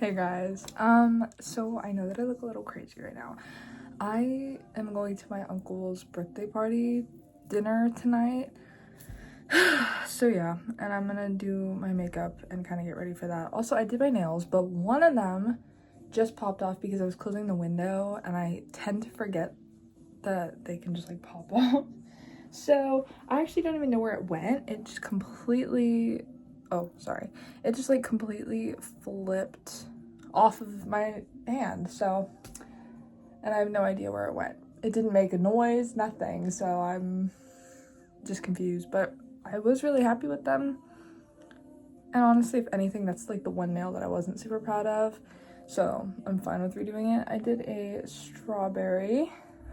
Hey guys, so I know that I look a little crazy right now. I am going to my uncle's birthday party dinner tonight. So yeah, and I'm gonna do my makeup and kind of get ready for that. Also, I did my nails, but one of them just popped off because I was closing the window and I tend to forget that they can just like pop off. So I actually don't even know where it went. It just completely, oh, sorry. It just like completely flipped off of my hand. So, and I have no idea where it went. It didn't make a noise, nothing. So I'm just confused, but I was really happy with them. And honestly, if anything, that's like the one nail that I wasn't super proud of. So I'm fine with redoing it. I did a strawberry.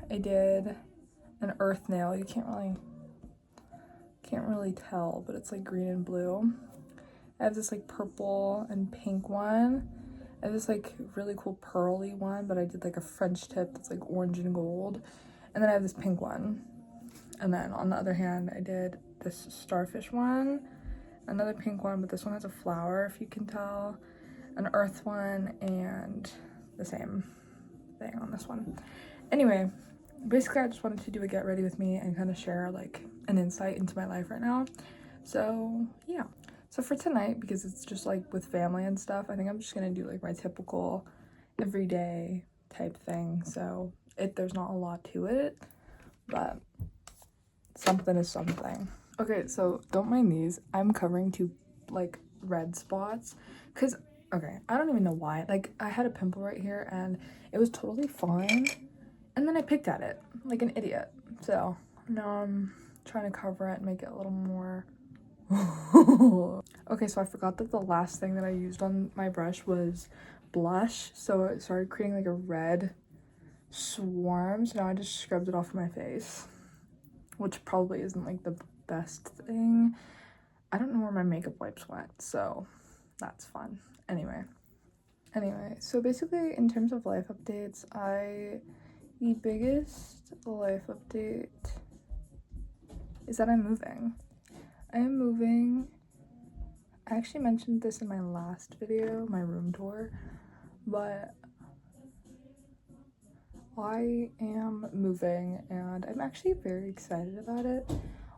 I did an earth nail. You can't really tell, but it's like green and blue. I have this like purple and pink one. I have this like really cool pearly one, but I did like a French tip that's like orange and gold. And then I have this pink one. And then on the other hand, I did this starfish one, another pink one, but this one has a flower, if you can tell, an earth one, and the same thing on this one. Anyway, basically I just wanted to do a get ready with me and kind of share like an insight into my life right now. So yeah. So for tonight, because it's just like with family and stuff, I think I'm just gonna do like my typical everyday type thing. So there's not a lot to it, but something is something. Okay, so don't mind these. I'm covering two like red spots because okay, I don't even know why. Like I had a pimple right here and it was totally fine. And then I picked at it like an idiot. So now I'm trying to cover it and make it a little more. Okay, so I forgot that the last thing that I used on my brush was blush. So it started creating like a red swarm. So now I just scrubbed it off my face, which probably isn't like the best thing. I don't know where my makeup wipes went, so that's fun. Anyway, so basically in terms of life updates, the biggest life update is that I'm moving. I am moving. I actually mentioned this in my last video, my room tour, but I am moving and I'm actually very excited about it.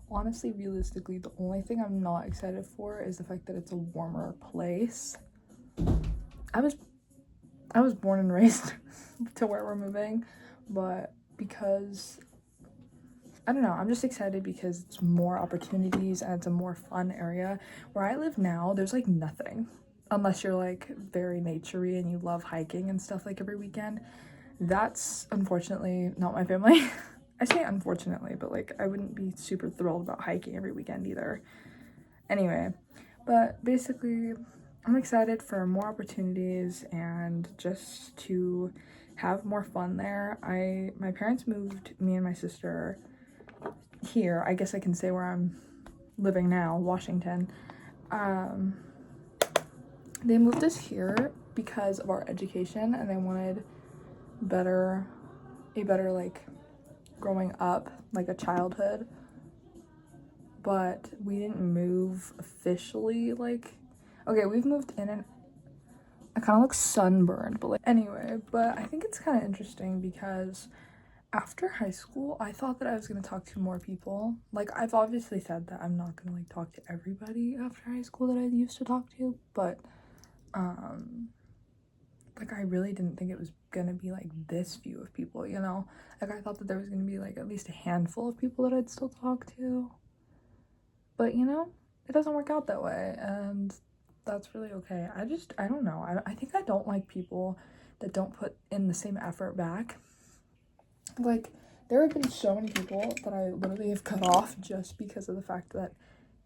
Honestly, realistically, the only thing I'm not excited for is the fact that it's a warmer place. I was born and raised to where we're moving, but because I don't know, I'm just excited because it's more opportunities and it's a more fun area. Where I live now, there's like nothing. Unless you're like very naturey and you love hiking and stuff like every weekend. That's unfortunately not my family. I say unfortunately, but like I wouldn't be super thrilled about hiking every weekend either. Anyway, but basically I'm excited for more opportunities and just to have more fun there. My parents moved me and my sister here. I guess I can say where I'm living now, Washington. They moved us here because of our education and they wanted a better like growing up, like a childhood. But we didn't move officially, like, okay, we've moved in and I kind of look sunburned, but like anyway, but I think it's kind of interesting because after high school, I thought that I was going to talk to more people. Like, I've obviously said that I'm not going to, like, talk to everybody after high school that I used to talk to, but, like, I really didn't think it was going to be, like, this few of people, you know? Like, I thought that there was going to be, like, at least a handful of people that I'd still talk to. But, you know, it doesn't work out that way, and that's really okay. I don't know. I think I don't like people that don't put in the same effort back. Like, there have been so many people that I literally have cut off just because of the fact that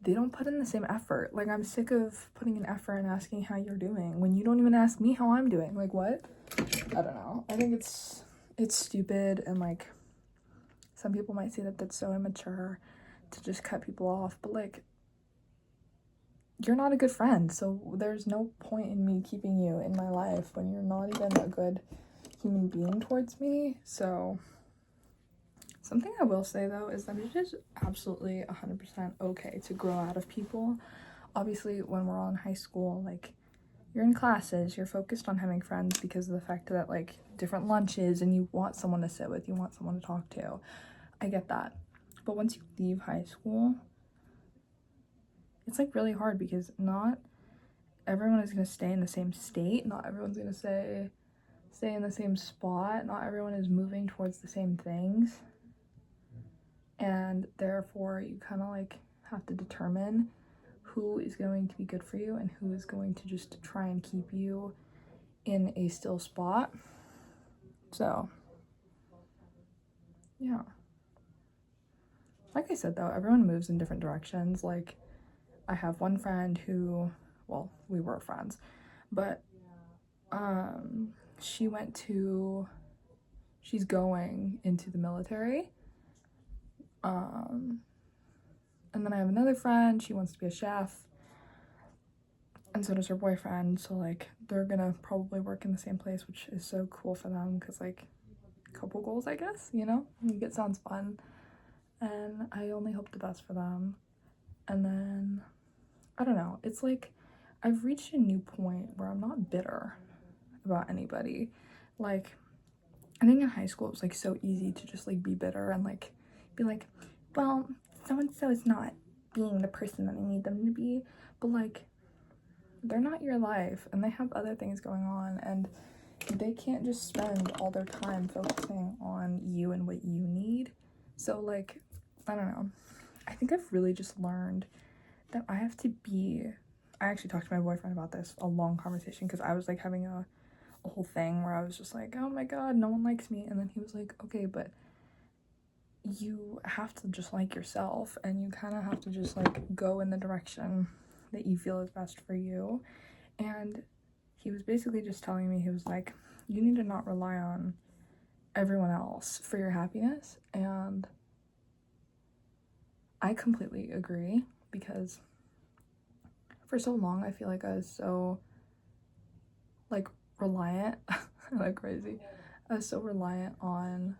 they don't put in the same effort. Like, I'm sick of putting in effort and asking how you're doing when you don't even ask me how I'm doing. Like, what? I don't know. I think it's stupid, and like some people might say that that's so immature to just cut people off, but like you're not a good friend, so there's no point in me keeping you in my life when you're not even a good human being towards me. So something I will say though is that it is absolutely 100% okay to grow out of people. Obviously when we're all in high school, like you're in classes, you're focused on having friends because of the fact that like different lunches and you want someone to sit with, you want someone to talk to. I get that. But once you leave high school, it's like really hard because not everyone is going to stay in the same state. Not everyone's going to stay in the same spot. Not everyone is moving towards the same things. And therefore, you kind of like have to determine who is going to be good for you and who is going to just try and keep you in a still spot. So, yeah. Like I said though, everyone moves in different directions. Like, I have one friend who, well, we were friends, but she's going into the military. And then I have another friend, she wants to be a chef, and so does her boyfriend. So like they're gonna probably work in the same place, which is so cool for them because like couple goals, I guess, you know? I think it sounds fun, and I only hope the best for them. And then I don't know, it's like I've reached a new point where I'm not bitter about anybody. Like, I think in high school it was like so easy to just like be bitter and like be like, well, so and so is not being the person that I need them to be, but like they're not your life and they have other things going on, and they can't just spend all their time focusing on you and what you need. So like, I don't know, I think I've really just learned that I actually talked to my boyfriend about this, a long conversation, because I was like having a whole thing where I was just like, oh my god, no one likes me. And then he was like, okay, but you have to just like yourself, and you kind of have to just like go in the direction that you feel is best for you. And he was basically just telling me, he was like, you need to not rely on everyone else for your happiness. And I completely agree, because for so long I feel like I was so like reliant like crazy. I was so reliant on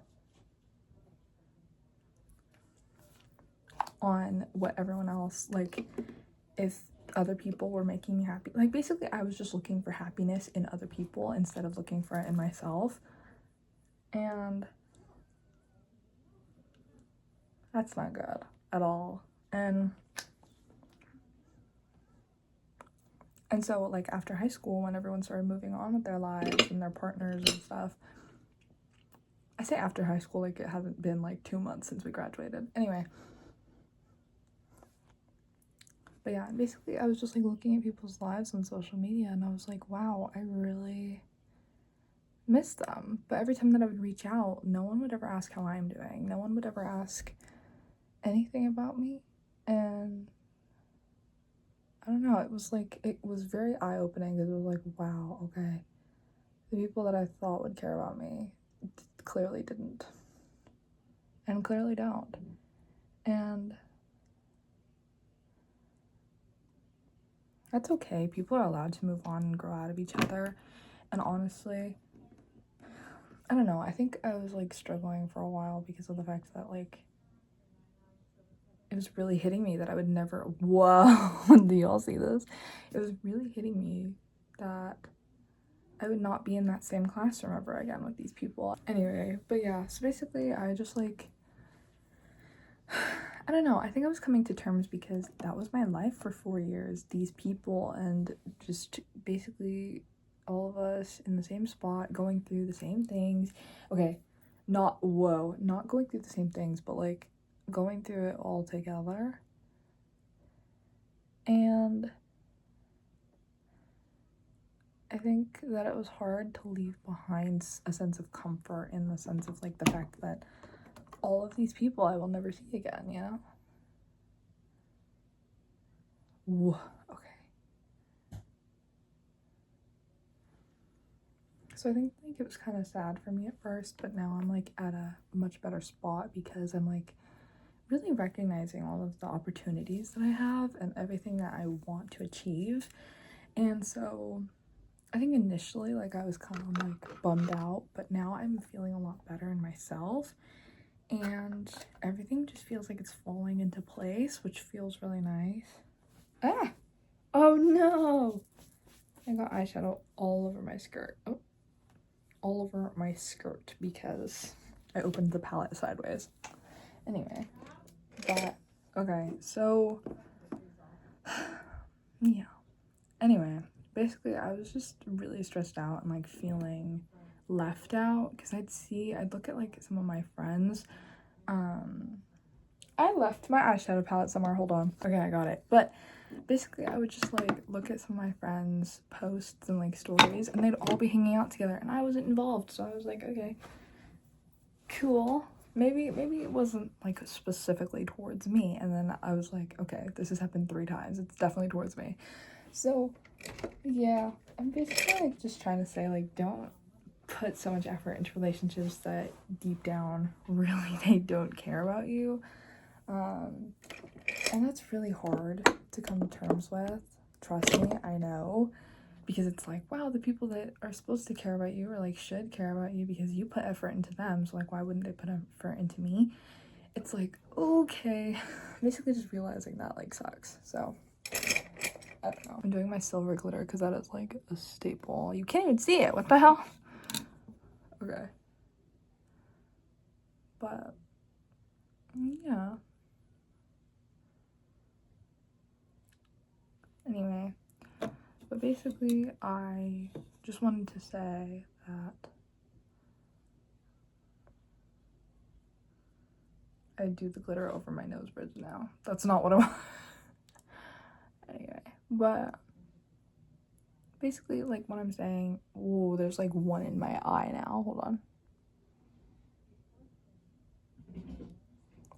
what everyone else, like if other people were making me happy. Like basically I was just looking for happiness in other people instead of looking for it in myself. And that's not good at all. And so like after high school, when everyone started moving on with their lives and their partners and stuff, I say after high school, like it hasn't been like 2 months since we graduated. Anyway. But yeah, basically I was just like looking at people's lives on social media, and I was like, wow, I really miss them. But every time that I would reach out, no one would ever ask how I'm doing. No one would ever ask anything about me. And I don't know, it was very eye-opening, because it was like, wow, okay, the people that I thought would care about me clearly didn't, and clearly don't. And that's okay. People are allowed to move on and grow out of each other. And honestly, I don't know, I think I was like struggling for a while because of the fact that like it was really hitting me that I would never, whoa, do y'all see this? It was really hitting me that I would not be in that same classroom ever again with these people. Anyway, but yeah, so basically I just like, I don't know, I think I was coming to terms, because that was my life for 4 years, these people, and just basically all of us in the same spot, going through the same things. Okay, not going through the same things, but like going through it all together. And I think that it was hard to leave behind a sense of comfort, in the sense of like the fact that all of these people I will never see again, you know? Whoa, okay. So I think like it was kind of sad for me at first, but now I'm like at a much better spot, because I'm like really recognizing all of the opportunities that I have and everything that I want to achieve. And so I think initially like I was kind of like bummed out, but now I'm feeling a lot better in myself, and everything just feels like it's falling into place, which feels really nice. Ah! Oh no! I got eyeshadow all over my skirt. Oh, all over my skirt because I opened the palette sideways. Anyway, but okay, so yeah. Anyway, basically I was just really stressed out and like feeling left out because I'd look at like some of my friends. I left my eyeshadow palette somewhere. Hold on. Okay, I got it. But basically I would just like look at some of my friends' posts and like stories, and they'd all be hanging out together and I wasn't involved. So I was like, okay, cool. Maybe it wasn't like specifically towards me. And then I was like, okay, this has happened 3 times. It's definitely towards me. So yeah, I'm basically like just trying to say like don't put so much effort into relationships that deep down really they don't care about you. And that's really hard to come to terms with. Trust me, I know. Because it's like, wow, the people that are supposed to care about you or like should care about you because you put effort into them. So like, why wouldn't they put effort into me? It's like, okay. Basically just realizing that like sucks. So I don't know. I'm doing my silver glitter because that is like a staple. You can't even see it. What the hell? Okay. But yeah. Anyway, but basically I just wanted to say that I do the glitter over my nose bridge now. That's not what I want. Anyway, but basically like what I'm saying, oh, there's like one in my eye now. Hold on.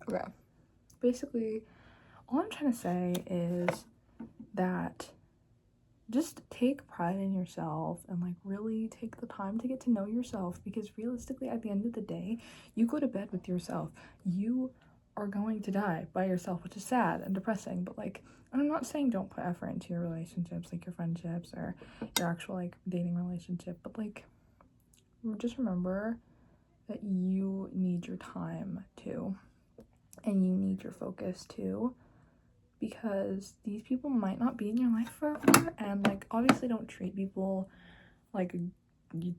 Okay. Basically, all I'm trying to say is that just take pride in yourself and like really take the time to get to know yourself, because realistically at the end of the day you go to bed with yourself. You are going to die by yourself, which is sad and depressing, but like I'm not saying don't put effort into your relationships, like your friendships or your actual like dating relationship, but like just remember that you need your time too, and you need your focus too, because these people might not be in your life forever. And like obviously don't treat people like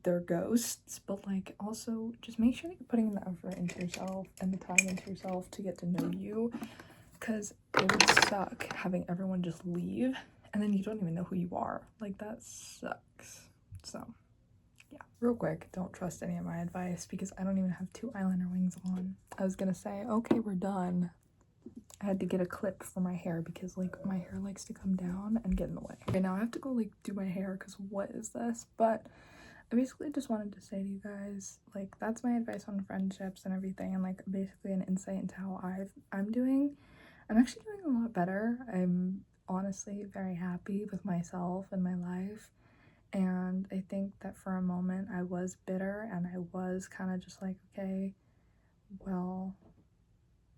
they're ghosts, but like also just make sure that you're putting the effort into yourself and the time into yourself to get to know you, because it would suck having everyone just leave and then you don't even know who you are. Like that sucks. So yeah, real quick, don't trust any of my advice because I don't even have 2 eyeliner wings on. I was gonna say, okay, we're done. I had to get a clip for my hair because like my hair likes to come down and get in the way. Okay, now I have to go like do my hair because what is this? But I basically just wanted to say to you guys, like that's my advice on friendships and everything, and like basically an insight into how I'm doing. I'm actually doing a lot better. I'm honestly very happy with myself and my life. And I think that for a moment I was bitter and I was kind of just like, okay, well,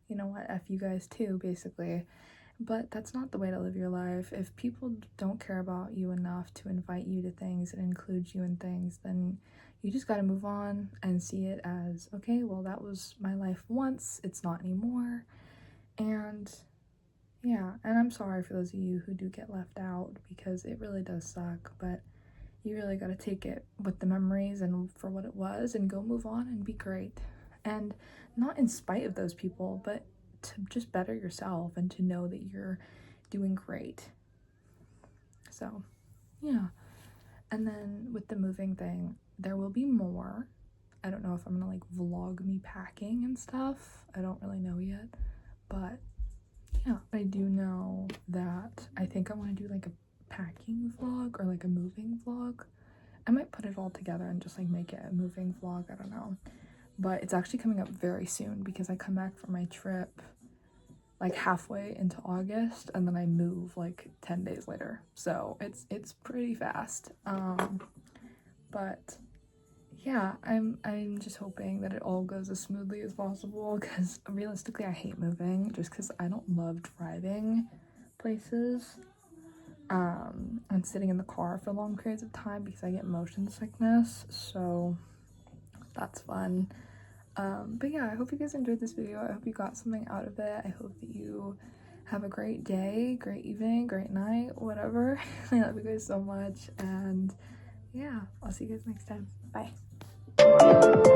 you know what, F you guys too, basically. But that's not the way to live your life. If people don't care about you enough to invite you to things and include you in things, then you just gotta move on and see it as, okay, well, that was my life once, it's not anymore. And yeah, and I'm sorry for those of you who do get left out because it really does suck, but you really gotta take it with the memories and for what it was and go move on and be great. And not in spite of those people, but to just better yourself and to know that you're doing great. So yeah. And then with the moving thing, there will be more. I don't know if I'm gonna like vlog me packing and stuff. I don't really know yet, but yeah, I do know that I think I want to do like a packing vlog or like a moving vlog. I might put it all together and just like make it a moving vlog, I don't know. But it's actually coming up very soon because I come back from my trip like halfway into August and then I move like 10 days later. So it's pretty fast. But yeah, I'm just hoping that it all goes as smoothly as possible, because realistically I hate moving just because I don't love driving places and sitting in the car for long periods of time because I get motion sickness. So that's fun. But yeah, I hope you guys enjoyed this video. I hope you got something out of it. I hope that you have a great day, great evening, great night, whatever. I love you guys so much, and yeah, I'll see you guys next time. Bye.